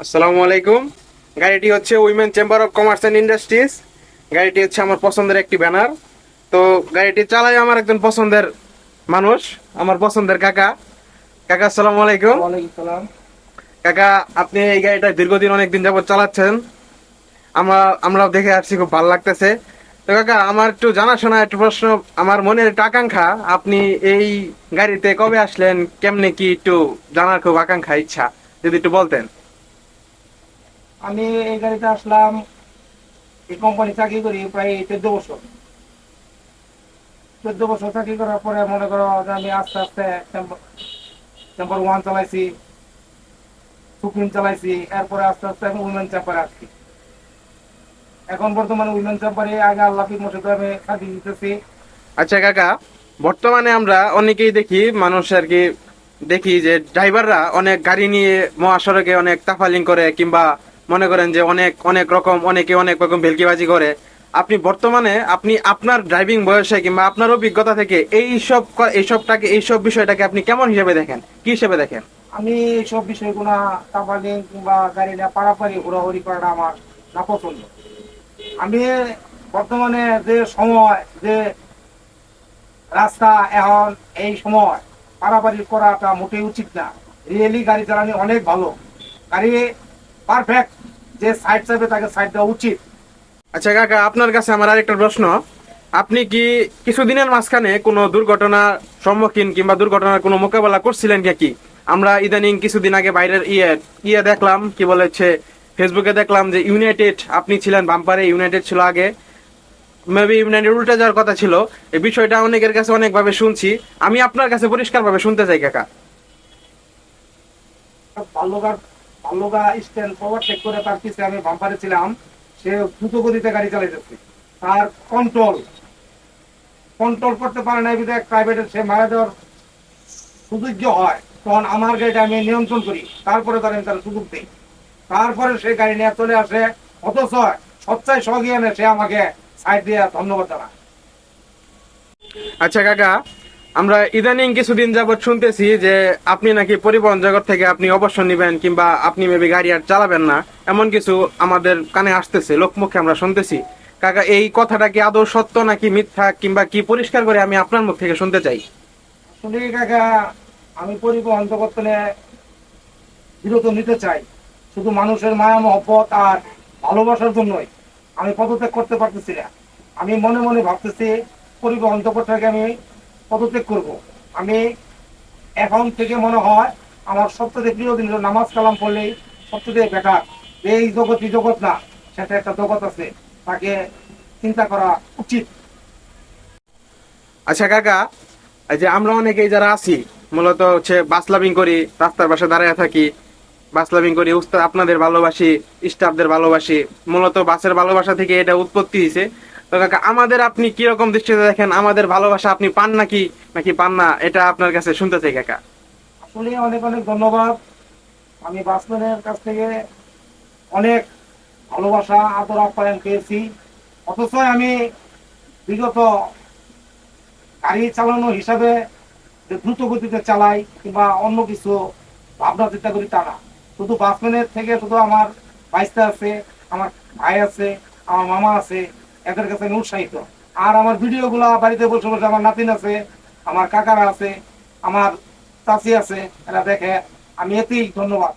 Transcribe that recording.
আসসালামু আলাইকুম। গাড়িটি হচ্ছে women chamber of commerce and industries. গাড়িটি হচ্ছে আমার পছন্দের একটি ব্যানার। তো গাড়িটি চালায় আমার একজন পছন্দের মানুষ, আমার পছন্দের কাকা। কাকা আসসালামু আলাইকুম। ওয়ালাইকুম সালাম। কাকা, আপনি এই গাড়িটা দীর্ঘদিন অনেকদিন যাবত চালাচ্ছেন। আমরা আমরাও দেখে আসছি, খুব ভালো লাগতেছে। তো কাকা, আমার একটু জানাশোনা একটু প্রশ্ন, আমার মনের একটু আকাঙ্ক্ষা, আপনি এই গাড়িতে কবে আসলেন, কেমনে কি একটু জানার খুব আকাঙ্ক্ষা, ইচ্ছা, যদি একটু বলতেন। আমি এই গাড়িতে আসলাম, এই কোম্পানি চাকরি করি প্রায় 14 বছর। 14 বছর চাকরি করার পরে মনে করো যে আমি আস্তে আস্তে চেম্বার 1 চালাইছি, সুপ্রিম চালাইছি, এরপরে আস্তে আস্তে আমি উইমেন চেম্বারে আসছি। এখন বর্তমানে উইমেন চেম্বারে আগে আল্লাহ মসে আমি সার্ভিস দিতেছি। আচ্ছা কাকা, বর্তমানে আমরা অনেকেই দেখি, মানুষ আর কি, দেখি যে ড্রাইভাররা অনেক গাড়ি নিয়ে মহাসড়কে অনেক তাফালিং করে, কিংবা মনে করেন যে অনেক অনেক রকম, অনেকে অনেক রকম ভেলকিবাজি করে। আপনি বর্তমানে আপনি আপনার ড্রাইভিং বয়সে কিংবা আপনার অভিজ্ঞতা থেকে এইসব বিষয়টাকে আপনি কেমন হিসেবে দেখেন, কি হিসেবে দেখেন? আমি এইসব বিষয়গুলো তাপালিং কিংবা গাড়ি নিয়ে পারাপারি ঘোরাঘুরি করাটা আমার না পছন্দ। আমি বর্তমানে যে সময়, যে রাস্তা, এখন এই সময় পারাপারি করাটা মোটেই উচিত না। রিয়েলি গাড়ি চালানো অনেক ভালো, গাড়ি পারফেক্ট, যে সাইড চাইবে তাকে সাইড দেওয়া উচিত। আচ্ছা কাকা, আপনার কাছে আমার আরেকটা প্রশ্ন। আপনি কি কিছুদিনের মাঝখানে কোনো দুর্ঘটনার সম্মুখীন কিংবা দুর্ঘটনার কোনো মোকাবেলা করছিলেন নাকি? আমরা ইদানিং কিছুদিন আগে বাইরের ইয়ে দেখলাম, কি বলেছে, ফেসবুকে দেখলাম যে ইউনাইটেড, আপনি ছিলেন বাম্পারে, ইউনাইটেড ছিল আগে, মেবি ইউনাইটেড উল্টে যাওয়ার কথা ছিল। এই বিষয়টা অনেকের কাছে অনেকভাবে শুনছি। আমি আপনার কাছে পরিষ্কারভাবে শুনতে চাই কাকা। বাল্যকার বাল্যকা স্ট্যান্ড ওভারটেক করে তার পিছিয়ে আমি বাম্পারে ছিলাম। সে দ্রুত গতিতে গাড়ি চালাইতেছে, তার কন্ট্রোল কন্ট্রোল করতে পারে না, বিধায় প্রাইভেটের সে মারা যাওয়ার সুযোগ হয়। তখন আমার গাড়িটা আমি নিয়ন্ত্রণ করি, তারপরে তার আমি তার সুযোগ দিই। তারপরে সে গাড়ি নিয়ে চলে আসে, অথচ সচ্চাই সজ্ঞানে সে আমাকে সাইড দিয়ে ধন্যবাদ জানায়। আচ্ছা কাকা, আমরা ইদানিং কিছুদিন যাবৎ শুনতেছি যে আপনি নাকি পরিবহন জগৎ থেকে আপনি অবসর নিবেন, কিংবা আপনি মেবি গাড়ি আর চালাবেন না, এমন কিছু আমাদের কানে আসতেছে, লোকমুখে আমরা শুনতেছি। কাকা, এই কথাটা কি আদৌ সত্য নাকি মিথ্যা, কিংবা কি, পরিষ্কার করে আমি আপনার মুখ থেকে শুনতে চাই। আসলে কাকা, আমি পরিবহন জগৎ থেকে বিরত নিতে চাই। শুধু মানুষের মায়া মহব্বত আর ভালোবাসার জন্যই আমি পদত্যাগ করতে পারতেছি না। আমি মনে মনে ভাবতেছি পরিবহন জগৎ থেকে আমি পদত্যাগ করব। আমি এখন থেকে মনে হয় আমার সবচেয়ে প্রিয় দিন হলো নামাজ কালাম পড়লেই সবচেয়ে বেটার। এই জগৎই জগৎ না, সেটা একটা জগৎ আছে, তাকে চিন্তা করা উচিত। আচ্ছা কাকা, এই যে আমরা অনেকেই যারা আছি, মূলত হচ্ছে বাস লাভিং করি, রাস্তার পাশে দাঁড়ায় থাকি, বাস লাভিং করি, উস্তাদ আপনাদের ভালোবাসি, স্টাফদের ভালোবাসি, মূলত বাসের ভালোবাসা থেকে এটা উৎপত্তি হয়েছে। তো কাকা, আমাদের আপনি কিরকম দৃষ্টিতে দেখেন, আমাদের ভালোবাসা আপনি পান নাকি নাকি পান না, এটা আপনার কাছে শুনতে চাই কাকা। আসলে অনেক অনেক ধন্যবাদ। আমি বাসম্যানের কাছ থেকে অনেক ভালোবাসা, আদর, আপ্যায়ন পেয়েছি। অথচ আমি বিগত গাড়ি চালানো হিসাবে যে দ্রুত গতিতে চালাই কিংবা অন্য কিছু ভাবনা চিন্তা করি তা না। শুধু বাসম্যানের থেকে শুধু আমার ভাইস্তা আছে, আমার ভাই আছে, আমার মামা আছে, এদের কাছে আমি উৎসাহিত। আর আমার ভিডিও গুলা বাড়িতে বসে বসে আমার নাতিন আছে, আমার কাকারা আছে, আমার চাচি আছে, এরা দেখে। আমি এতেই ধন্যবাদ।